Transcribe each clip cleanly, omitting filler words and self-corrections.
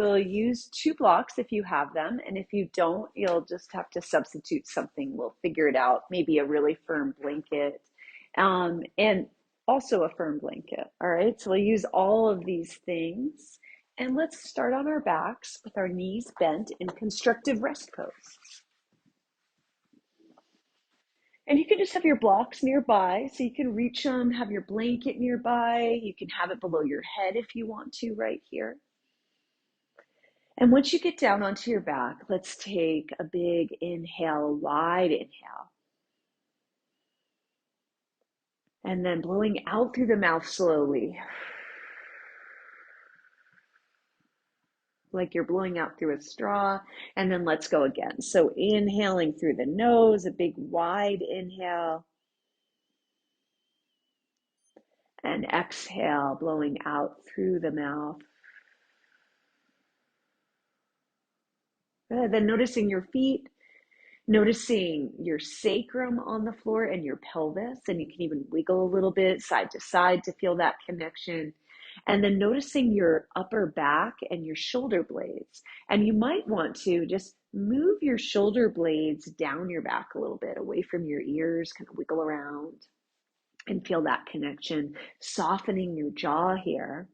We'll use 2 blocks if you have them, and if you don't, you'll just have to substitute something. We'll figure it out, maybe a really firm blanket, and also a firm blanket. All right, so we'll use all of these things, and let's start on our backs with our knees bent in constructive rest pose. And you can just have your blocks nearby, so you can reach them, have your blanket nearby. You can have it below your head if you want to, right here. And once you get down onto your back, let's take a big inhale, a wide inhale. And then blowing out through the mouth slowly, like you're blowing out through a straw. And then let's go again. So inhaling through the nose, a big wide inhale. And exhale, blowing out through the mouth. Then noticing your feet, noticing your sacrum on the floor and your pelvis, and you can even wiggle a little bit side to side to feel that connection. And then noticing your upper back and your shoulder blades. And you might want to just move your shoulder blades down your back a little bit, away from your ears, kind of wiggle around and feel that connection, softening your jaw here.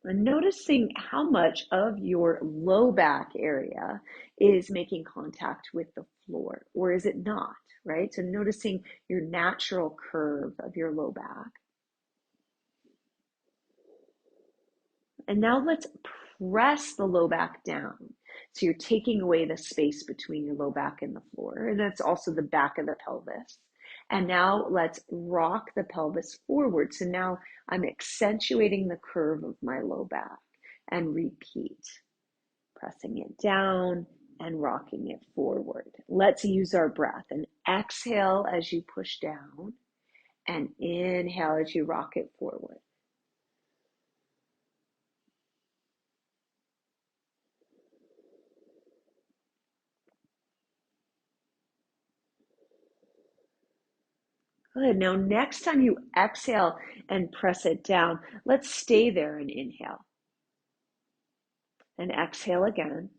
And noticing how much of your low back area is making contact with the floor, or is it not, right? So noticing your natural curve of your low back. And now let's press the low back down. So you're taking away the space between your low back and the floor, and that's also the back of the pelvis. And now let's rock the pelvis forward. So now I'm accentuating the curve of my low back, and repeat, pressing it down and rocking it forward. Let's use our breath, and exhale as you push down and inhale as you rock it forward. Good. Now, next time you exhale and press it down, let's stay there and inhale. And exhale again.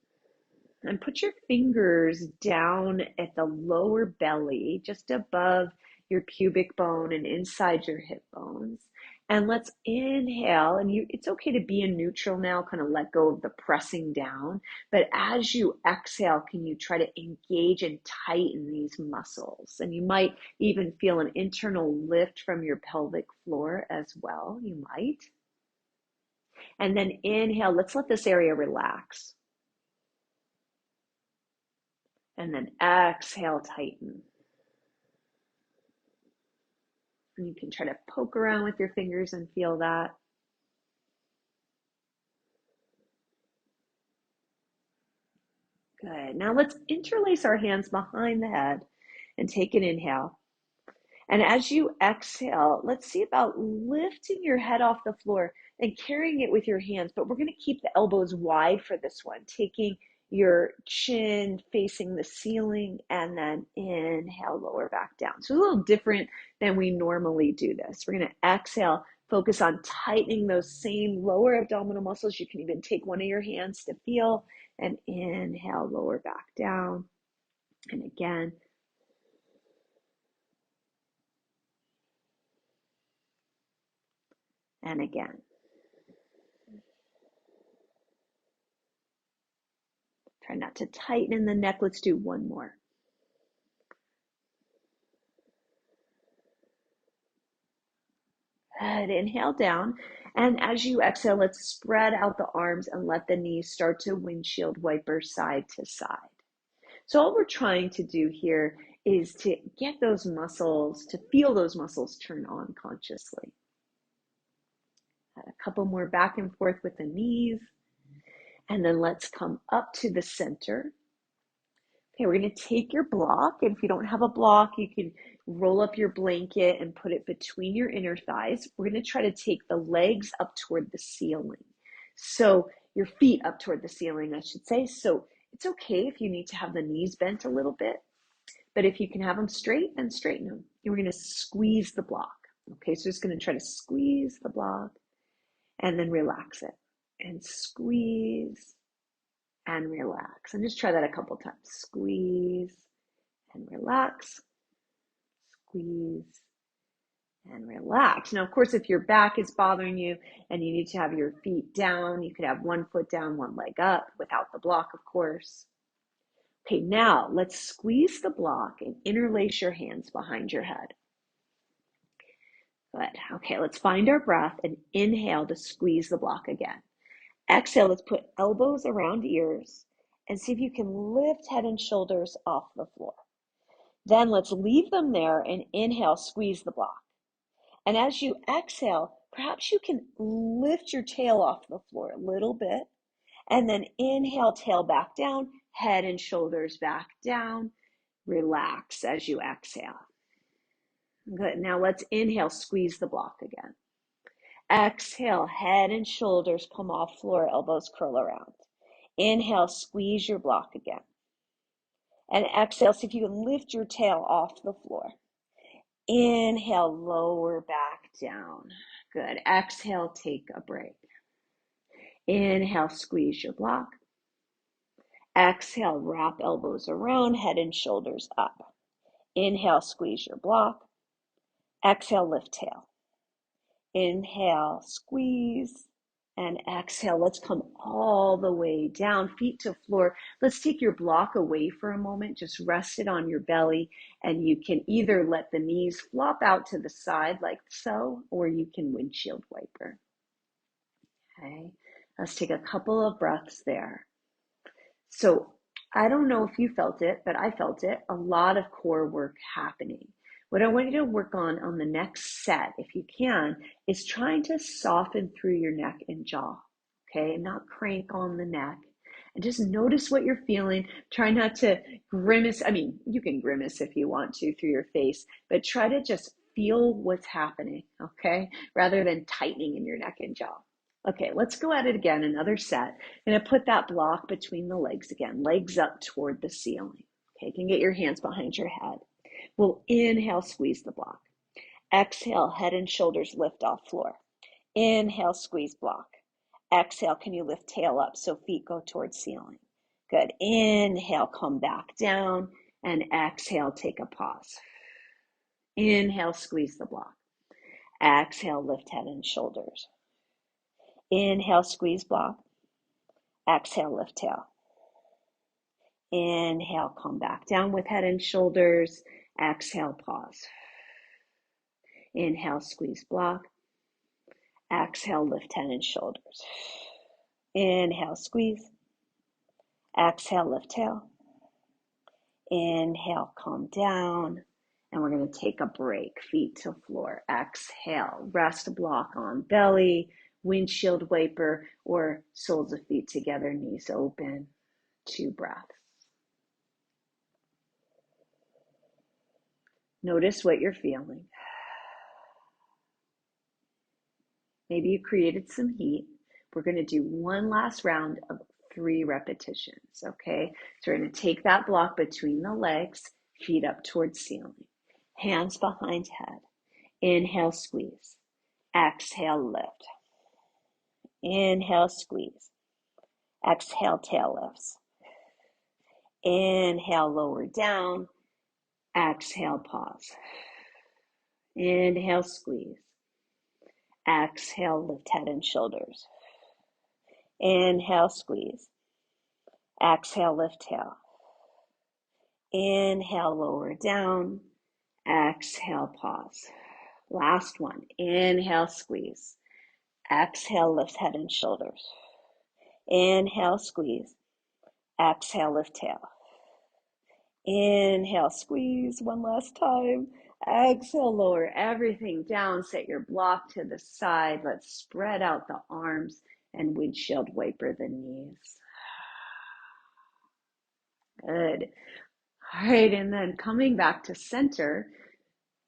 And put your fingers down at the lower belly, just above your pubic bone and inside your hip bones. And let's inhale, and it's okay to be in neutral now, kind of let go of the pressing down. But as you exhale, can you try to engage and tighten these muscles? And you might even feel an internal lift from your pelvic floor as well. You might. And then inhale, let's let this area relax. And then exhale, tighten. And you can try to poke around with your fingers and feel that. Good. Now let's interlace our hands behind the head and take an inhale. And as you exhale, let's see about lifting your head off the floor and carrying it with your hands. But we're going to keep the elbows wide for this one, taking your chin facing the ceiling, and then inhale, lower back down. So a little different than we normally do this. We're going to exhale, focus on tightening those same lower abdominal muscles. You can even take one of your hands to feel, and inhale, lower back down. And again. And again. Try not to tighten in the neck. Let's do one more. Good. Inhale down. And as you exhale, let's spread out the arms and let the knees start to windshield wiper side to side. So all we're trying to do here is to get those muscles, to feel those muscles turn on consciously. A couple more back and forth with the knees. And then let's come up to the center. Okay, we're going to take your block, and if you don't have a block, you can roll up your blanket and put it between your inner thighs. We're going to try to take the legs up toward the ceiling. So your feet up toward the ceiling, I should say. So it's okay if you need to have the knees bent a little bit, but if you can have them straight, then straighten them. And we're going to squeeze the block. Okay, so just going to try to squeeze the block and then relax it. And squeeze and relax. And just try that a couple times. Squeeze and relax. Squeeze and relax. Now, of course, if your back is bothering you and you need to have your feet down, you could have one foot down, one leg up without the block, of course. Okay, now let's squeeze the block and interlace your hands behind your head. Good. Okay, let's find our breath and inhale to squeeze the block again. Exhale, let's put elbows around ears and see if you can lift head and shoulders off the floor. Then let's leave them there and inhale, squeeze the block. And as you exhale, perhaps you can lift your tail off the floor a little bit. And then inhale, tail back down, head and shoulders back down. Relax as you exhale. Good. Now let's inhale, squeeze the block again. Exhale, head and shoulders come off floor, elbows curl around. Inhale, squeeze your block again. And exhale, see if you can lift your tail off the floor. Inhale, lower back down. Good. Exhale, take a break. Inhale, squeeze your block. Exhale, wrap elbows around, head and shoulders up. Inhale, squeeze your block. Exhale, lift tail. Inhale, squeeze, and exhale. Let's come all the way down, feet to floor. Let's take your block away for a moment. Just rest it on your belly, and you can either let the knees flop out to the side like so, or you can windshield wiper. Okay, let's take a couple of breaths there. So I don't know if you felt it, but I felt it. A lot of core work happening. What I want you to work on the next set, if you can, is trying to soften through your neck and jaw, okay? And not crank on the neck. And just notice what you're feeling. Try not to grimace. I mean, you can grimace if you want to through your face, but try to just feel what's happening, okay? Rather than tightening in your neck and jaw. Okay, let's go at it again, another set. I'm gonna put that block between the legs again, legs up toward the ceiling. Okay, you can get your hands behind your head. We'll inhale, squeeze the block. Exhale, head and shoulders lift off floor. Inhale, squeeze block. Exhale, can you lift tail up so feet go towards ceiling? Good. Inhale, come back down. And exhale, take a pause. Inhale, squeeze the block. Exhale, lift head and shoulders. Inhale, squeeze block. Exhale, lift tail. Inhale, come back down with head and shoulders. Exhale, pause. Inhale, squeeze block. Exhale, lift head and shoulders. Inhale, squeeze. Exhale, lift tail. Inhale, calm down. And we're going to take a break, feet to floor. Exhale, rest block on belly, windshield wiper, or soles of feet together, knees open. 2 breaths. Notice what you're feeling. Maybe you created some heat. We're going to do one last round of 3 repetitions, okay? So we're going to take that block between the legs, feet up towards ceiling, hands behind head. Inhale, squeeze. Exhale, lift. Inhale, squeeze. Exhale, tail lifts. Inhale, lower down. Exhale, pause. Inhale, squeeze. Exhale, lift head and shoulders. Inhale, squeeze. Exhale, lift tail. Inhale, lower down. Exhale, pause. Last one. Inhale, squeeze. Exhale, lift head and shoulders. Inhale, squeeze. Exhale, lift tail. Inhale, squeeze one last time. Exhale, lower everything down. Set your block to the side. Let's spread out the arms and windshield wiper the knees. Good. All right, and then coming back to center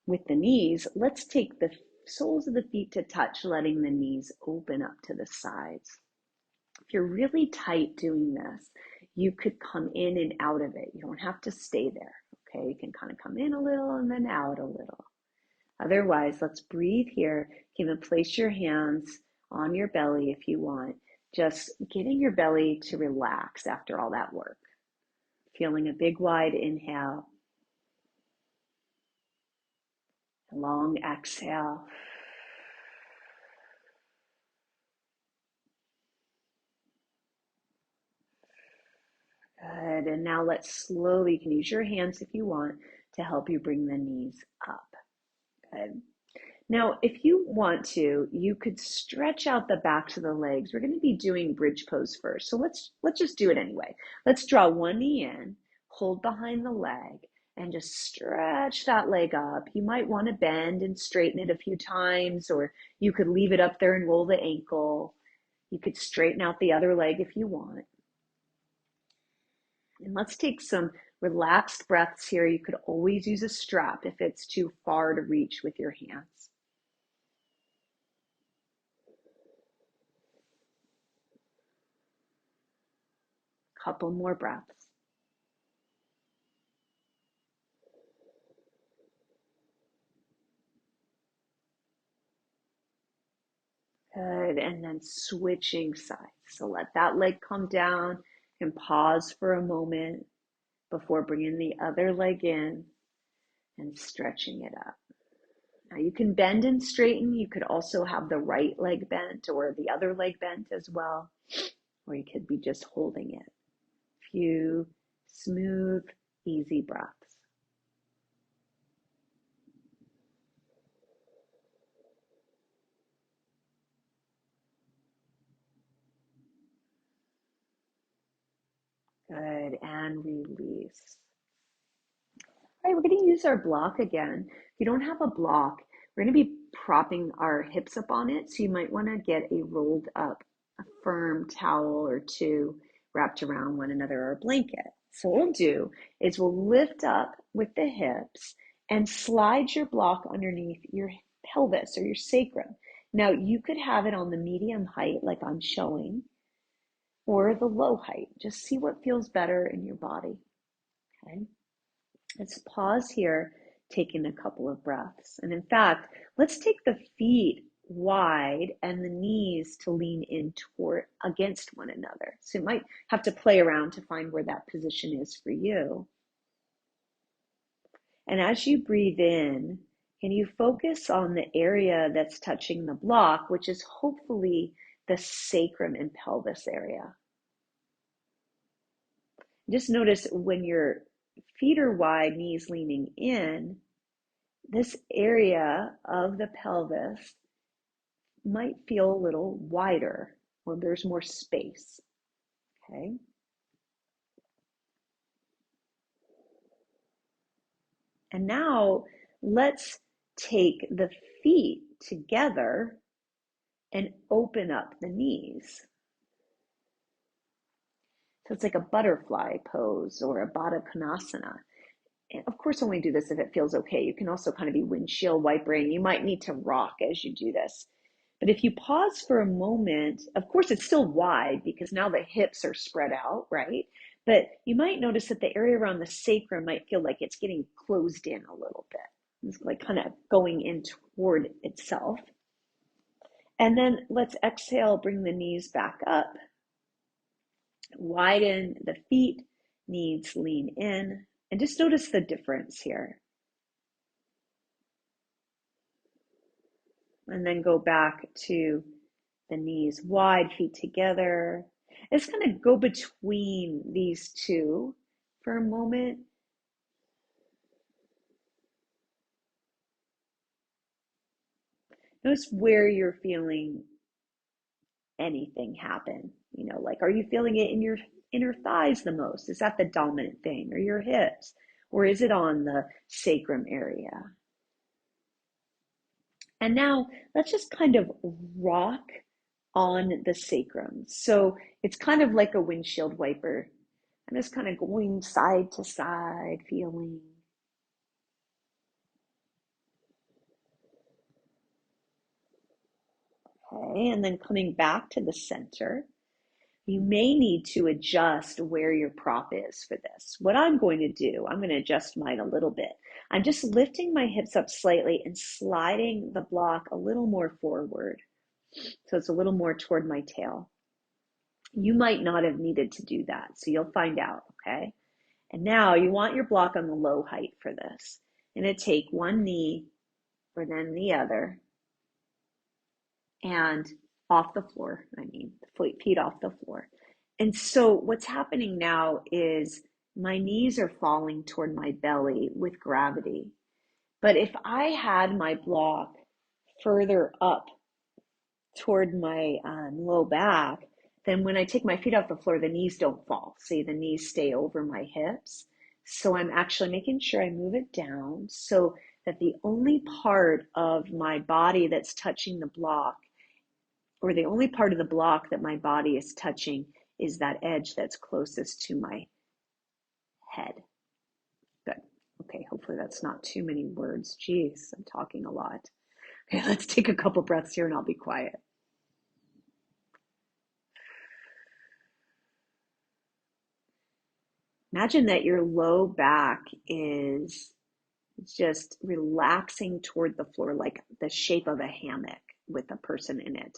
with the knees, let's take the soles of the feet to touch, letting the knees open up to the sides. If you're really tight doing this, you could come in and out of it. You don't have to stay there, okay? You can kind of come in a little and then out a little. Otherwise, let's breathe here. You can even place your hands on your belly if you want, just getting your belly to relax after all that work. Feeling a big wide inhale, a long exhale. Good. And now let's slowly, you can use your hands if you want to help you bring the knees up. Good. Now, if you want to, you could stretch out the backs of the legs. We're going to be doing bridge pose first. So let's just do it anyway. Let's draw one knee in, hold behind the leg, and just stretch that leg up. You might want to bend and straighten it a few times, or you could leave it up there and roll the ankle. You could straighten out the other leg if you want. And let's take some relaxed breaths here. You could always use a strap if it's too far to reach with your hands. Couple more breaths. Good. And then switching sides. So let that leg come down and pause for a moment before bringing the other leg in and stretching it up. Now you can bend and straighten. You could also have the right leg bent or the other leg bent as well, or you could be just holding it. Few smooth, easy breaths. Good, and release. All right, we're going to use our block again. If you don't have a block, we're going to be propping our hips up on it. So you might want to get a rolled up, a firm towel or two wrapped around one another or a blanket. So what we'll do is we'll lift up with the hips and slide your block underneath your pelvis or your sacrum. Now you could have it on the medium height like I'm showing, or the low height. Just see what feels better in your body. Okay. Let's pause here, taking a couple of breaths. And in fact, let's take the feet wide and the knees to lean in toward against one another. So you might have to play around to find where that position is for you. And as you breathe in, can you focus on the area that's touching the block, which is hopefully the sacrum and pelvis area. Just notice when your feet are wide, knees leaning in, this area of the pelvis might feel a little wider or there's more space. Okay. And now let's take the feet together and open up the knees. So it's like a butterfly pose or a Baddha Konasana. And of course, only do this if it feels okay. You can also kind of be windshield wipering. You might need to rock as you do this. But if you pause for a moment, of course, it's still wide because now the hips are spread out, right? But you might notice that the area around the sacrum might feel like it's getting closed in a little bit. It's like kind of going in toward itself. And then let's exhale, bring the knees back up. Widen the feet, knees lean in. And just notice the difference here. And then go back to the knees wide, feet together. It's kind of go between these two for a moment. Notice where you're feeling anything happen. You know, like, are you feeling it in your inner thighs the most? Is that the dominant thing? Or your hips? Or is it on the sacrum area? And now let's just kind of rock on the sacrum. So it's kind of like a windshield wiper. I'm just kind of going side to side, feeling. Okay, and then coming back to the center. You may need to adjust where your prop is for this. What I'm going to do, I'm going to adjust mine a little bit. I'm just lifting my hips up slightly and sliding the block a little more forward. So it's a little more toward my tail. You might not have needed to do that, so you'll find out, okay? And now you want your block on the low height for this. And to take one knee or then the other and off the floor, feet off the floor. And so what's happening now is my knees are falling toward my belly with gravity. But if I had my block further up toward my low back, then when I take my feet off the floor, the knees don't fall. See, the knees stay over my hips. So I'm actually making sure I move it down so that the only part of my body that's touching the block, or the only part of the block that my body is touching, is that edge that's closest to my head. Good. Okay, hopefully that's not too many words. Jeez, I'm talking a lot. Okay, let's take a couple breaths here and I'll be quiet. Imagine that your low back is just relaxing toward the floor like the shape of a hammock with a person in it.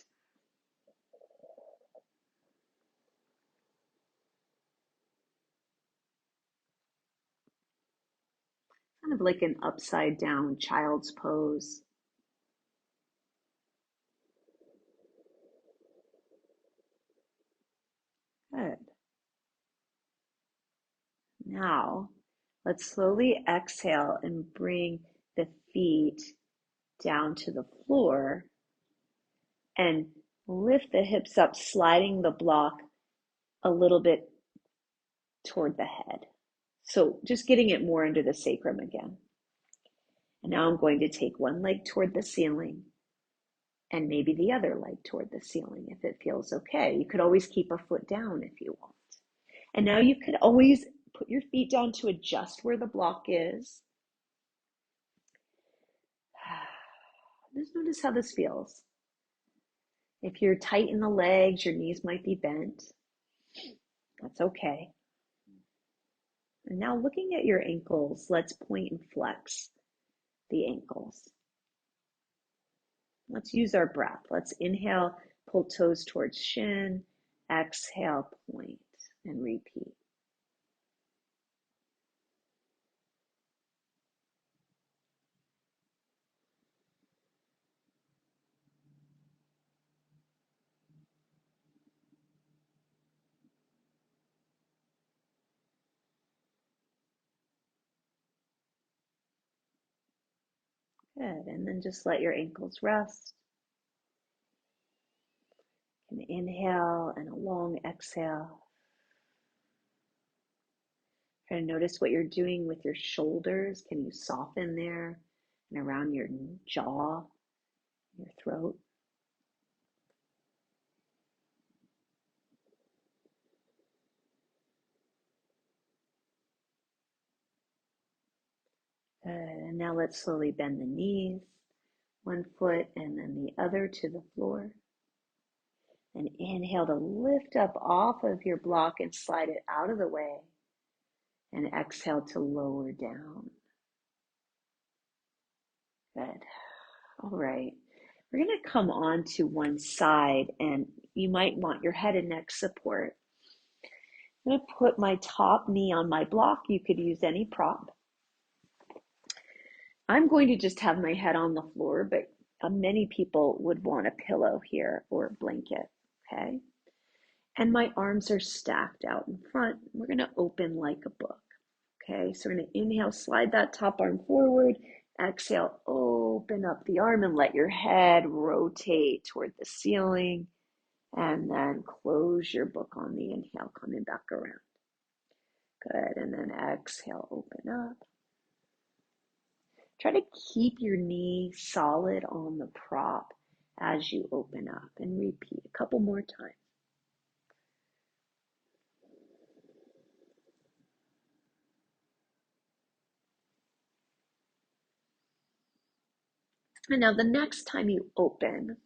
Kind of like an upside down child's pose. Good. Now, let's slowly exhale and bring the feet down to the floor and lift the hips up, sliding the block a little bit toward the head. So just getting it more into the sacrum again. And now I'm going to take one leg toward the ceiling and maybe the other leg toward the ceiling if it feels okay. You could always keep a foot down if you want. And now you could always put your feet down to adjust where the block is. Just notice how this feels. If you're tight in the legs, your knees might be bent. That's okay. And now looking at your ankles, let's point and flex the ankles. Let's use our breath. Let's inhale, pull toes towards shin, exhale, point, and repeat. Good, and then just let your ankles rest. An inhale and a long exhale. Try to notice what you're doing with your shoulders. Can you soften there and around your jaw, your throat? Good, and now let's slowly bend the knees, one foot and then the other to the floor. And inhale to lift up off of your block and slide it out of the way. And exhale to lower down. Good. All right. We're going to come on to one side and you might want your head and neck support. I'm going to put my top knee on my block. You could use any prop. I'm going to just have my head on the floor, but many people would want a pillow here or a blanket. Okay. And my arms are stacked out in front. We're going to open like a book. Okay, so we're going to inhale, slide that top arm forward. Exhale, open up the arm and let your head rotate toward the ceiling. And then close your book on the inhale, coming back around. Good, and then exhale, open up. Try to keep your knee solid on the prop as you open up and repeat a couple more times. And now the next time you open,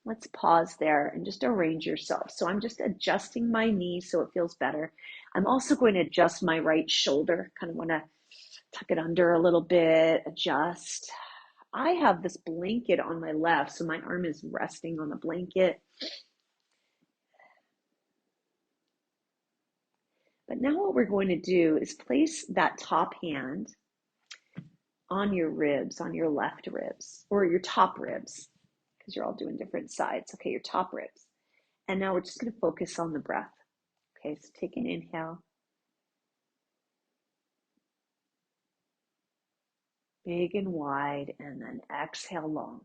let's pause there and just arrange yourself. So I'm just adjusting my knee so it feels better. I'm also going to adjust my right shoulder. Kind of want to tuck it under a little bit, adjust. I have this blanket on my left, so my arm is resting on the blanket. But now what we're going to do is place that top hand on your ribs, on your left ribs, or your top ribs, because you're all doing different sides. Okay, your top ribs. And now we're just going to focus on the breath. Okay, so take an inhale. Big and wide, and then exhale long.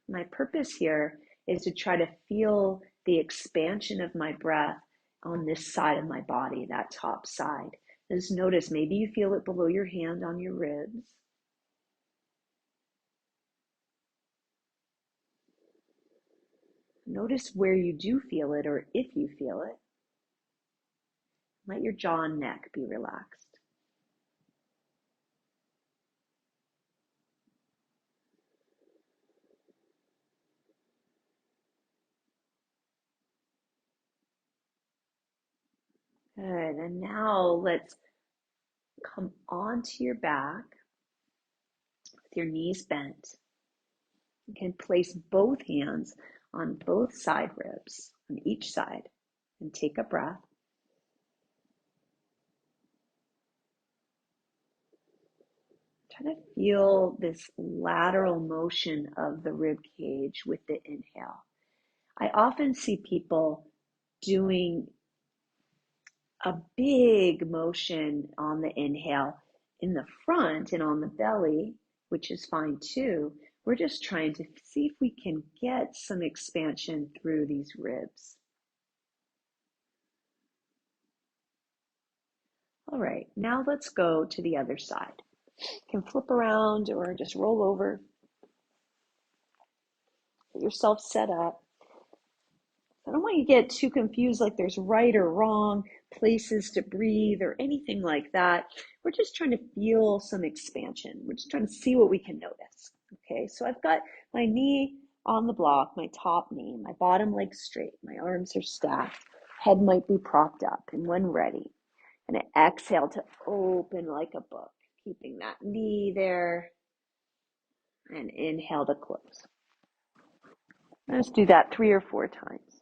My purpose here is to try to feel the expansion of my breath on this side of my body, that top side. Just notice, maybe you feel it below your hand on your ribs. Notice where you do feel it, or if you feel it. Let your jaw and neck be relaxed. Good, and now let's come onto your back with your knees bent. You can place both hands on both side ribs, on each side, and take a breath. Try to feel this lateral motion of the rib cage with the inhale. I often see people doing a big motion on the inhale in the front and on the belly, which is fine too. We're just trying to see if we can get some expansion through these ribs. All right, now let's go to the other side. You can flip around or just roll over. Get yourself set up. I don't want you to get too confused like there's right or wrong places to breathe or anything like that. We're just trying to feel some expansion. We're just trying to see what we can notice. Okay, so I've got my knee on the block, my top knee, my bottom leg straight, my arms are stacked, head might be propped up, and when ready, and exhale to open like a book, keeping that knee there, and inhale to close. Let's do that 3 or 4 times.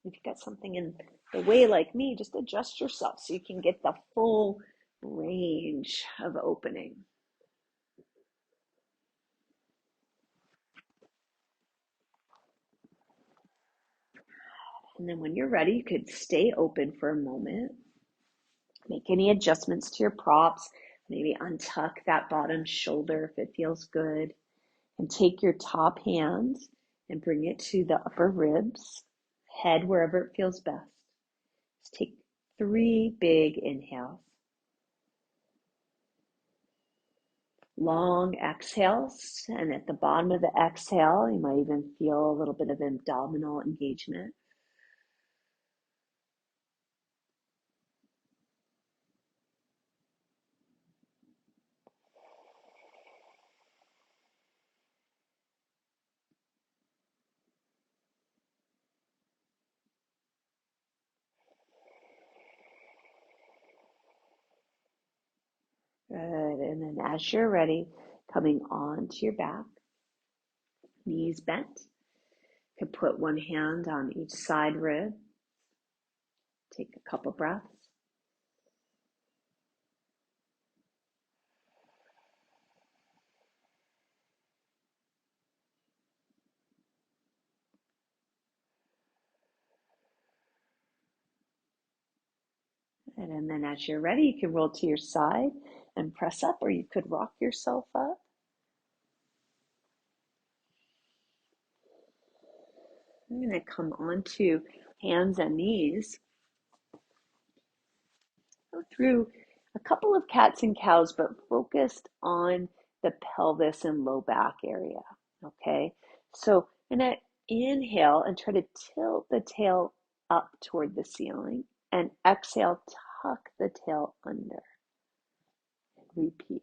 If you've got something in the way like me, just adjust yourself so you can get the full range of opening. And then when you're ready, you could stay open for a moment. Make any adjustments to your props. Maybe untuck that bottom shoulder if it feels good. And take your top hand and bring it to the upper ribs, head wherever it feels best. Just take 3 big inhales. Long exhales, and at the bottom of the exhale, you might even feel a little bit of abdominal engagement. Good, and then as you're ready, coming onto your back, knees bent. You could put one hand on each side rib. Take a couple breaths. And then as you're ready, you can roll to your side and press up, or you could rock yourself up. I'm going to come onto hands and knees. Go through a couple of cats and cows, but focused on the pelvis and low back area. Okay, so I'm going to inhale and try to tilt the tail up toward the ceiling, and exhale, tuck the tail under. Repeat.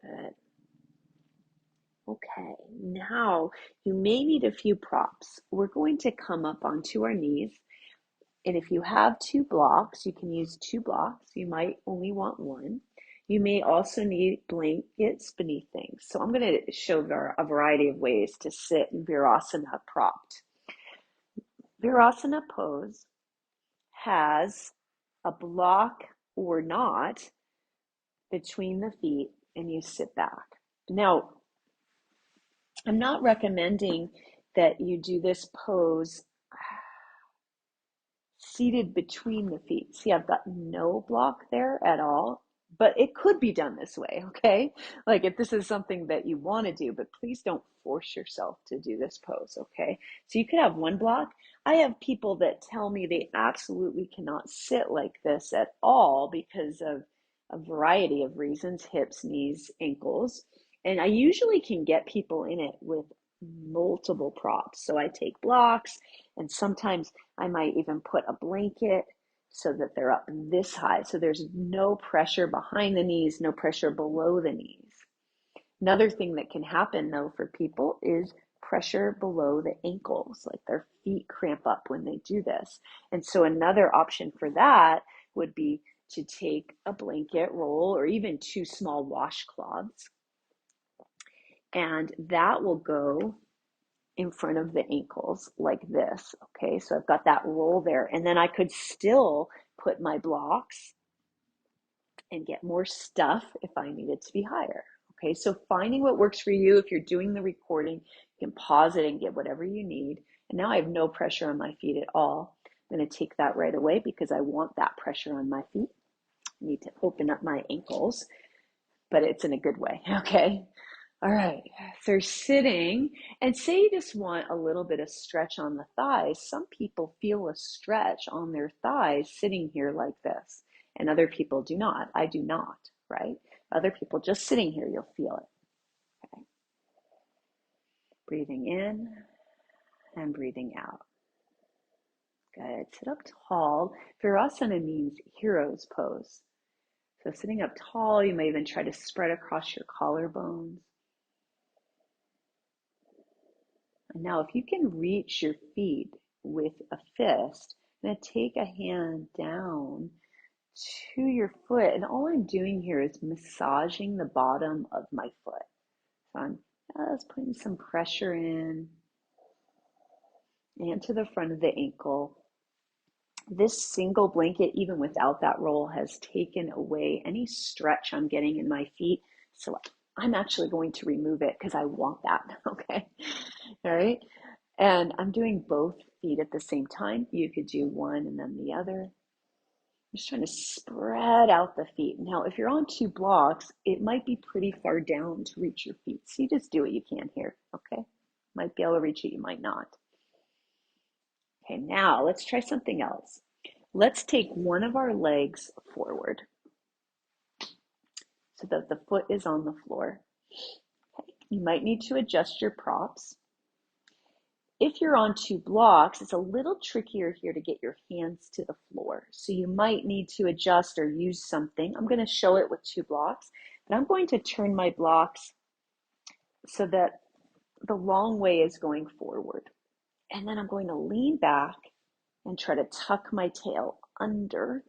Good. Okay, now you may need a few props. We're going to come up onto our knees. And if you have two blocks, you can use two blocks. You might only want one. You may also need blankets beneath things. So I'm going to show a variety of ways to sit in Virasana propped. Virasana pose has a block or not between the feet, and you sit back. Now, I'm not recommending that you do this pose seated between the feet. See, I've got no block there at all, but it could be done this way, okay? Like if this is something that you want to do, but please don't force yourself to do this pose, okay? So you could have one block. I have people that tell me they absolutely cannot sit like this at all because of a variety of reasons, hips, knees, ankles. And I usually can get people in it with multiple props. So I take blocks, and sometimes I might even put a blanket so that they're up this high. So there's no pressure behind the knees, no pressure below the knees. Another thing that can happen though for people is pressure below the ankles, like their feet cramp up when they do this. And so another option for that would be to take a blanket roll or even two small washcloths, and that will go in front of the ankles like this. Okay, so I've got that roll there, and then I could still put my blocks and get more stuff if I need it to be higher. Okay, so finding what works for you. If you're doing the recording, you can pause it and get whatever you need. And now I have no pressure on my feet at all. I'm going to take that right away because I want that pressure on my feet. I need to open up my ankles, but it's in a good way. Okay. All right, so you're sitting, and say you just want a little bit of stretch on the thighs. Some people feel a stretch on their thighs sitting here like this, and other people do not. I do not, right? Other people just sitting here, you'll feel it. Okay. Breathing in and breathing out. Good. Sit up tall. Virasana means hero's pose. So sitting up tall, you may even try to spread across your collarbones. And now, if you can reach your feet with a fist, I'm going to take a hand down to your foot. And all I'm doing here is massaging the bottom of my foot. So I'm just putting some pressure in and to the front of the ankle. This single blanket, even without that roll, has taken away any stretch I'm getting in my feet. So I'm actually going to remove it because I want that. Okay. All right. And I'm doing both feet at the same time. You could do one and then the other. I'm just trying to spread out the feet. Now, if you're on two blocks, it might be pretty far down to reach your feet. So you just do what you can here, okay? Might be able to reach it, you might not. Okay, now let's try something else. Let's take one of our legs forward so that the foot is on the floor. Okay. You might need to adjust your props. If you're on two blocks, it's a little trickier here to get your hands to the floor. So you might need to adjust or use something. I'm going to show it with two blocks, but I'm going to turn my blocks so that the long way is going forward. And then I'm going to lean back and try to tuck my tail under.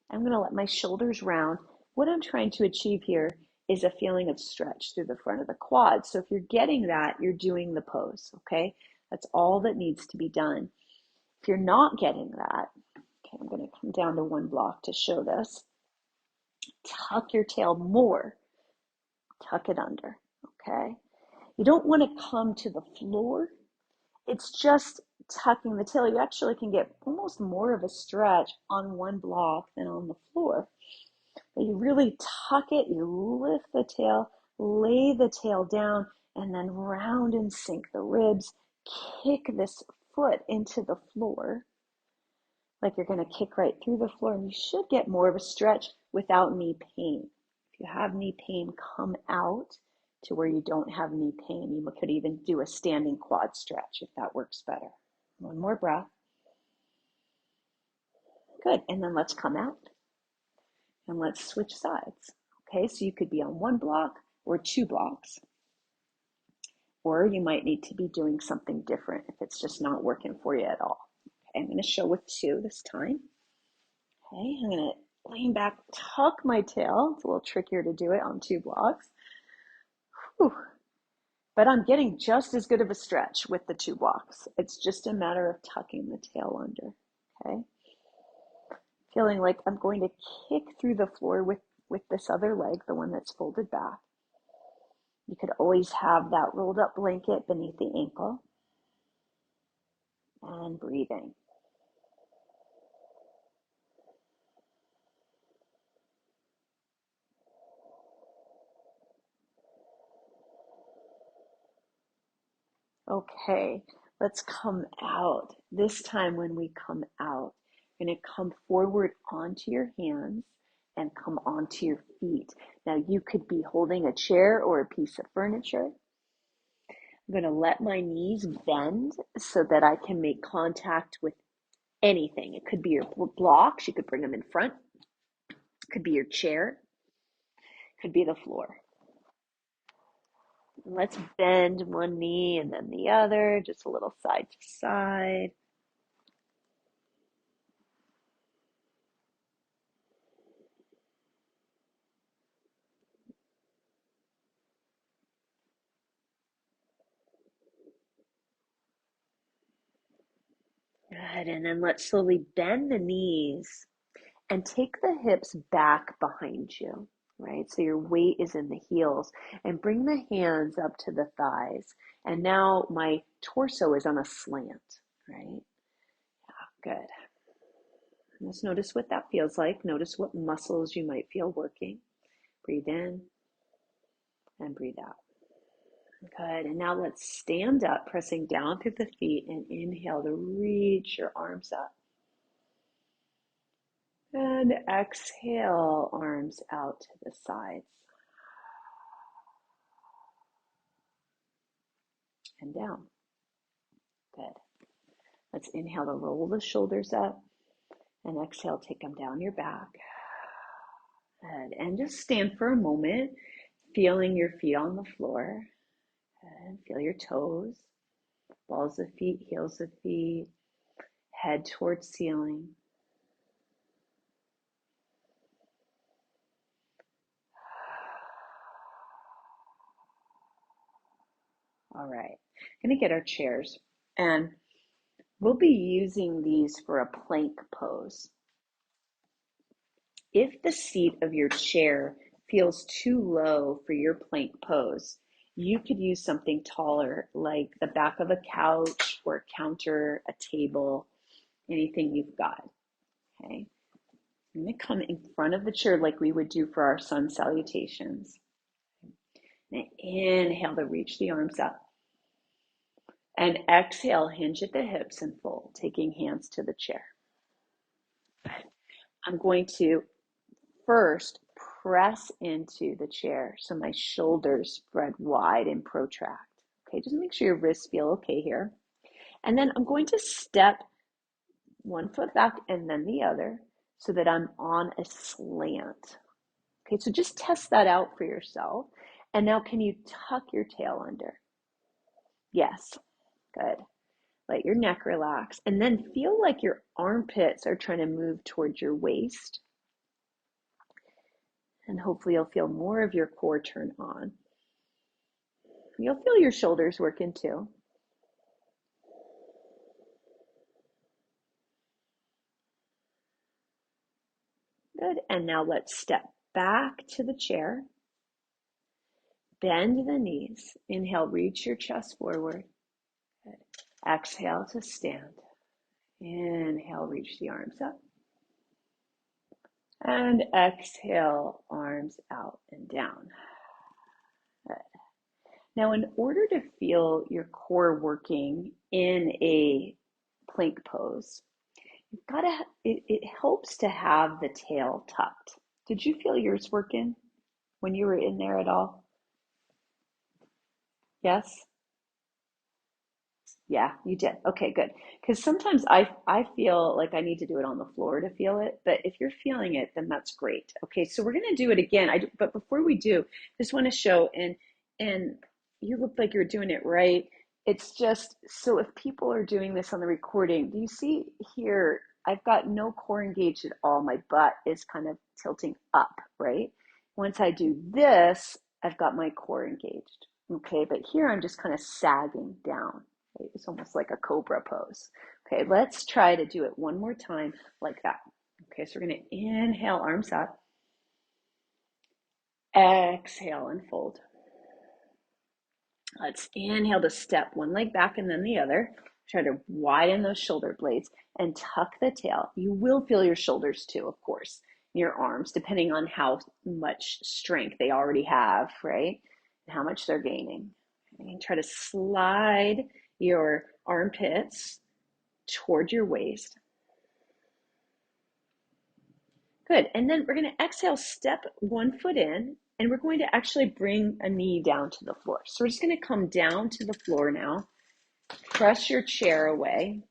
I'm going to let my shoulders round. What I'm trying to achieve here is a feeling of stretch through the front of the quads. So if you're getting that, you're doing the pose, okay? That's all that needs to be done. If you're not getting that, okay, I'm going to come down to one block to show this. Tuck your tail more. Tuck it under, okay? You don't want to come to the floor. It's just tucking the tail. You actually can get almost more of a stretch on one block than on the floor. But you really tuck it, you lift the tail, lay the tail down, and then round and sink the ribs. Kick this foot into the floor like you're going to kick right through the floor, and you should get more of a stretch without knee pain. If you have knee pain, come out to where you don't have knee pain. You could even do a standing quad stretch if that works better. One more breath. Good, and then let's come out and let's switch sides. Okay, so you could be on one block or 2 blocks, or you might need to be doing something different if it's just not working for you at all. Okay, I'm going to show with 2 this time. Okay, I'm going to lean back, tuck my tail. It's a little trickier to do it on 2 blocks. Whew. But I'm getting just as good of a stretch with the 2 blocks. It's just a matter of tucking the tail under. Okay, feeling like I'm going to kick through the floor with this other leg, the one that's folded back. You could always have that rolled up blanket beneath the ankle. And breathing. Okay, let's come out. This time when we come out, you're going to come forward onto your hands and come onto your feet. Now you could be holding a chair or a piece of furniture. I'm going to let my knees bend so that I can make contact with anything. It could be your blocks. You could bring them in front. It could be your chair. It could be the floor. And let's bend one knee and then the other, just a little side to side. Good, and then let's slowly bend the knees and take the hips back behind you, right? So your weight is in the heels, and bring the hands up to the thighs. And now my torso is on a slant, right? Yeah, good. And just notice what that feels like. Notice what muscles you might feel working. Breathe in and breathe out. Good, and now let's stand up, pressing down through the feet, and inhale to reach your arms up. And exhale, arms out to the sides and down. Good. Let's inhale to roll the shoulders up and exhale, take them down your back. Good. And just stand for a moment, feeling your feet on the floor. And feel your toes, balls of feet, heels of feet, head towards ceiling. All right, I'm gonna get our chairs, and we'll be using these for a plank pose. If the seat of your chair feels too low for your plank pose, you could use something taller like the back of a couch or a counter, a table, anything you've got. Okay, I'm going to come in front of the chair like we would do for our sun salutations. And inhale to reach the arms up. And exhale, hinge at the hips and fold, taking hands to the chair. I'm going to first press into the chair so my shoulders spread wide and protract. Okay, just make sure your wrists feel okay here. And then I'm going to step one foot back and then the other so that I'm on a slant. Okay, so just test that out for yourself. And now can you tuck your tail under? Yes, good. Let your neck relax, and then feel like your armpits are trying to move towards your waist. And hopefully you'll feel more of your core turn on. You'll feel your shoulders working too. Good, and now let's step back to the chair. Bend the knees. Inhale, reach your chest forward. Good. Exhale to stand. Inhale, reach the arms up. And exhale, arms out and down. Good. Now, in order to feel your core working in a plank pose, you've got to, it helps to have the tail tucked. Did you feel yours working when you were in there at all? Yes? Yeah, you did. Okay, good. Because sometimes I feel like I need to do it on the floor to feel it, but if you're feeling it, then that's great. Okay, so we're gonna do it again. But before we do, just want to show and you look like you're doing it right. It's just so if people are doing this on the recording, do you see here? I've got no core engaged at all. My butt is kind of tilting up, right? Once I do this, I've got my core engaged. Okay, but here I'm just kind of sagging down. Okay, it's almost like a cobra pose. Okay, let's try to do it one more time like that. Okay, so we're going to inhale, arms up. Exhale and fold. Let's inhale to step one leg back and then the other. Try to widen those shoulder blades and tuck the tail. You will feel your shoulders too, of course, your arms, depending on how much strength they already have, right? And how much they're gaining. And try to slide your armpits toward your waist. Good. And then we're going to exhale, step one foot in, and we're going to actually bring a knee down to the floor. So we're just going to come down to the floor now. Press your chair away.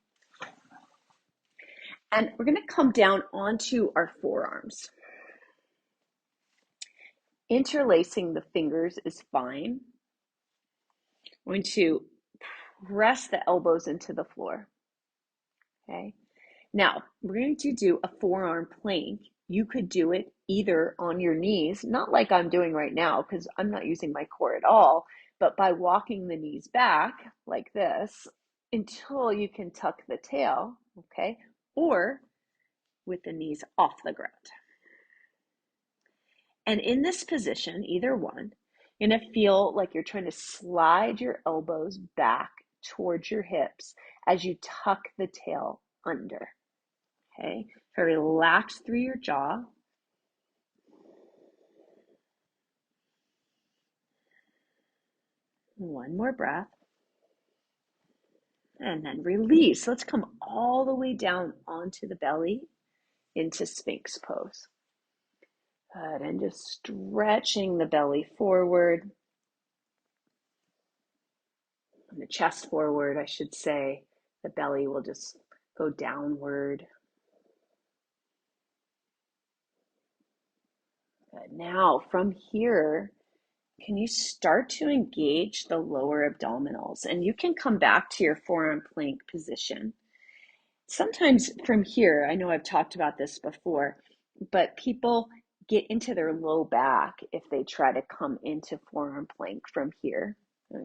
And we're going to come down onto our forearms. Interlacing the fingers is fine. I'm going to press the elbows into the floor. Okay. Now, we're going to do a forearm plank. You could do it either on your knees, not like I'm doing right now because I'm not using my core at all, but by walking the knees back like this until you can tuck the tail, okay? Or with the knees off the ground. And in this position, either one, you're going to feel like you're trying to slide your elbows back towards your hips as you tuck the tail under. Okay, so relax through your jaw. One more breath. And then release. Let's come all the way down onto the belly into Sphinx pose. Good, and just stretching the belly forward. And the chest forward, I should say. The belly will just go downward. Good. Now, from here, can you start to engage the lower abdominals? And you can come back to your forearm plank position. Sometimes from here, I know I've talked about this before, but people get into their low back if they try to come into forearm plank from here.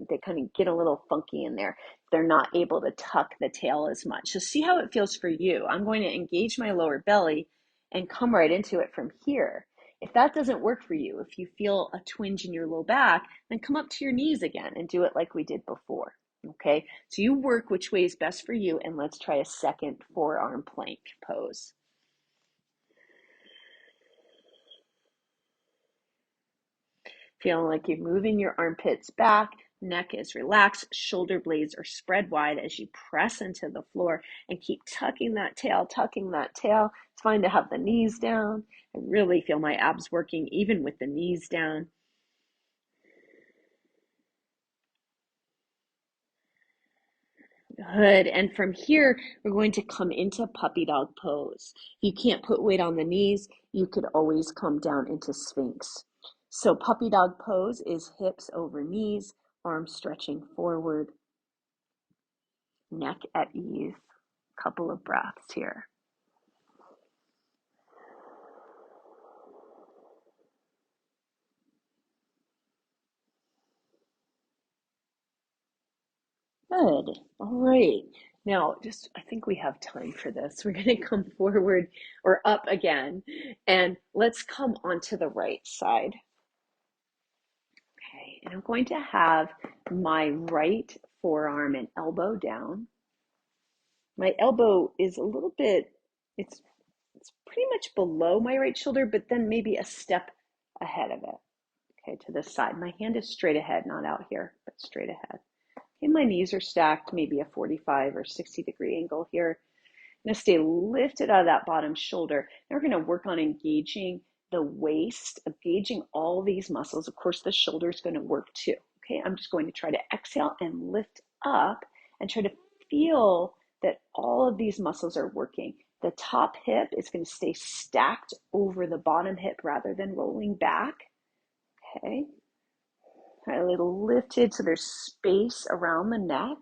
They kind of get a little funky in there. They're not able to tuck the tail as much. So see how it feels for you. I'm going to engage my lower belly and come right into it from here. If that doesn't work for you, if you feel a twinge in your low back, then come up to your knees again and do it like we did before. Okay, so you work which way is best for you, and let's try a second forearm plank pose. Feeling like you're moving your armpits back, neck is relaxed, shoulder blades are spread wide as you press into the floor and keep tucking that tail, tucking that tail. It's fine to have the knees down. I really feel my abs working even with the knees down. Good. And from here, we're going to come into puppy dog pose. If you can't put weight on the knees, you could always come down into Sphinx. So puppy dog pose is hips over knees, arms stretching forward, neck at ease. Couple of breaths here. Good. All right. Now, I think we have time for this. We're going to come forward or up again, and let's come onto the right side. Okay, and I'm going to have my right forearm and elbow down. My elbow is a little bit, it's pretty much below my right shoulder, but then maybe a step ahead of it. Okay, to the side. My hand is straight ahead, not out here, but straight ahead. Okay, my knees are stacked, maybe a 45 or 60-degree angle here. I'm going to stay lifted out of that bottom shoulder. Now we're going to work on engaging the waist, engaging all these muscles. Of course, the shoulder is going to work too. Okay, I'm just going to try to exhale and lift up and try to feel that all of these muscles are working. The top hip is going to stay stacked over the bottom hip rather than rolling back. Okay. A little lifted so there's space around the neck.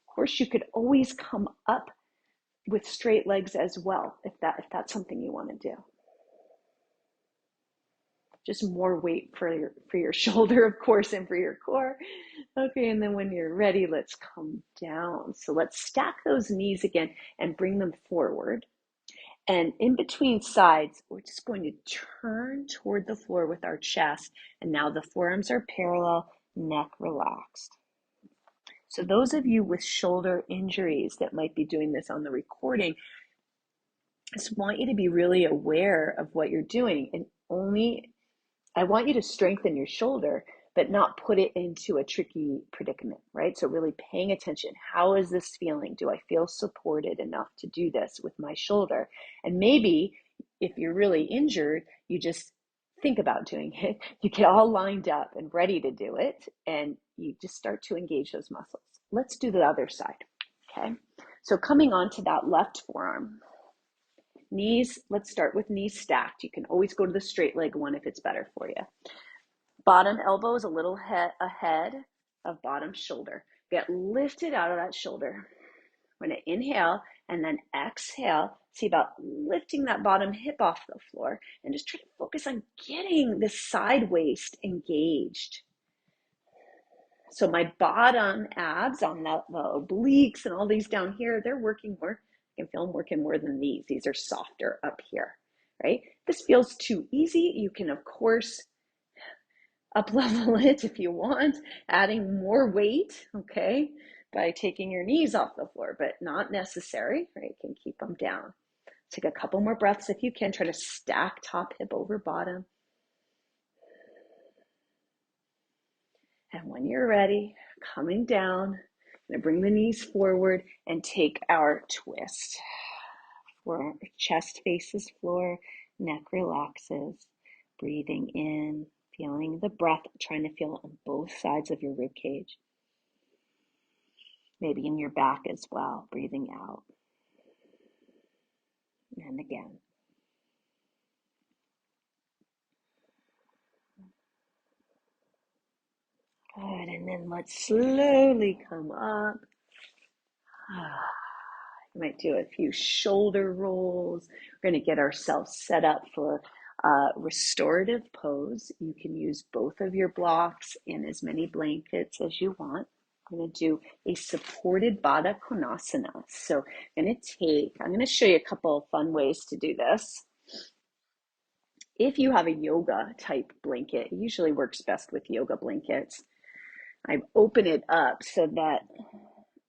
Of course, you could always come up with straight legs as well if that's something you want to do. Just more weight for your shoulder, of course, and for your core. Okay, and then when you're ready, let's come down. So let's stack those knees again and bring them forward. And in between sides, we're just going to turn toward the floor with our chest. And now the forearms are parallel, neck relaxed. So those of you with shoulder injuries that might be doing this on the recording, I just want you to be really aware of what you're doing. And I want you to strengthen your shoulder, but not put it into a tricky predicament, right? So really paying attention. How is this feeling? Do I feel supported enough to do this with my shoulder? And maybe if you're really injured, you just think about doing it. You get all lined up and ready to do it, and you just start to engage those muscles. Let's do the other side, okay? So coming onto that left forearm, knees, let's start with knees stacked. You can always go to the straight leg one if it's better for you. Bottom elbow is a little ahead of bottom shoulder. Get lifted out of that shoulder. We're going to inhale and then exhale. See about lifting that bottom hip off the floor and just try to focus on getting the side waist engaged. So my bottom abs on the obliques and all these down here, they're working more. I can feel them working more than these. These are softer up here, right? This feels too easy. You can, of course, up level it if you want, adding more weight, okay, by taking your knees off the floor, but not necessary, right? You can keep them down. Take a couple more breaths if you can. Try to stack top hip over bottom. And when you're ready, coming down, I'm gonna bring the knees forward and take our twist. Where chest faces floor, neck relaxes, breathing in, feeling the breath, trying to feel it on both sides of your rib cage. Maybe in your back as well, breathing out. And again. Good, and then let's slowly come up. You might do a few shoulder rolls. We're going to get ourselves set up for restorative pose. You can use both of your blocks in as many blankets as you want. I'm going to do a supported Baddha Konasana. So I'm going to show you a couple of fun ways to do this. If you have a yoga type blanket, it usually works best with yoga blankets. I open it up so that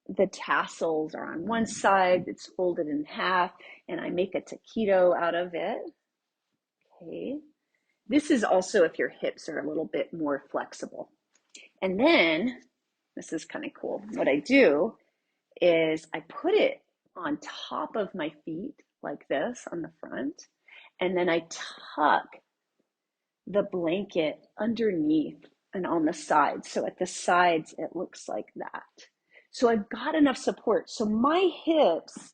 the tassels are on one side, it's folded in half, and I make a taquito out of it. Okay. This is also if your hips are a little bit more flexible. And then, this is kind of cool. What I do is I put it on top of my feet like this on the front, and then I tuck the blanket underneath and on the sides. So at the sides, it looks like that. So I've got enough support. So my hips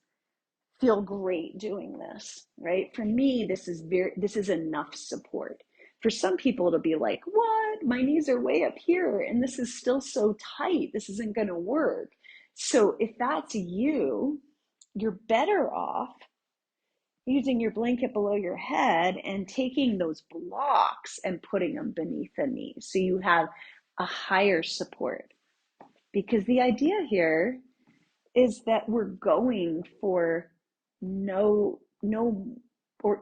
feel great doing this, right? For me, this is enough support. For some people, it'll be like, what? My knees are way up here and this is still so tight. This isn't going to work. So if that's you, you're better off using your blanket below your head and taking those blocks and putting them beneath the knees. So you have a higher support. Because the idea here is that we're going for no or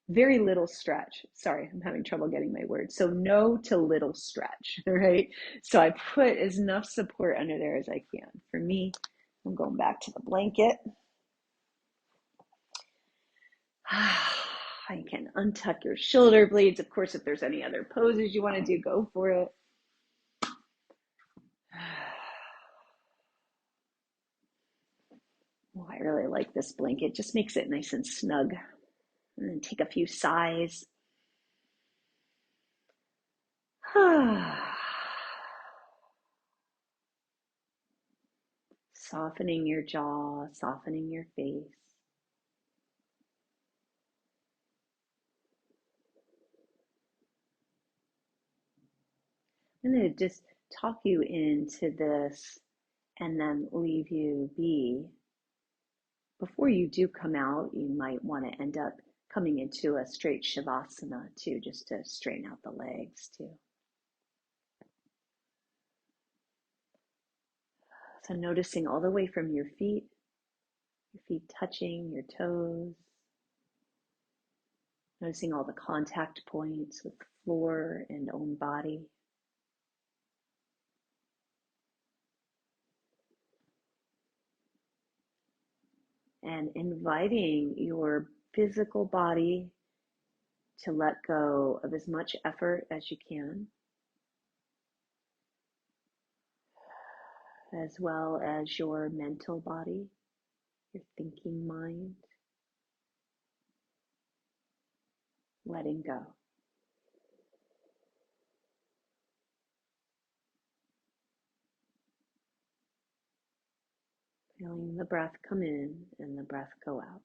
very little stretch. Sorry, I'm having trouble getting my words. So no to little stretch, right? So I put as enough support under there as I can. For me, I'm going back to the blanket. You can untuck your shoulder blades. Of course, if there's any other poses you want to do, go for it. Oh, I really like this blanket. Just makes it nice and snug. And then take a few sighs. Softening your jaw, softening your face. I'm going to just talk you into this and then leave you be. Before you do come out, you might want to end up coming into a straight shavasana too, just to straighten out the legs too. So noticing all the way from your feet touching your toes, noticing all the contact points with floor and own body. And inviting your physical body to let go of as much effort as you can, as well as your mental body, your thinking mind, letting go. Feeling the breath come in and the breath go out.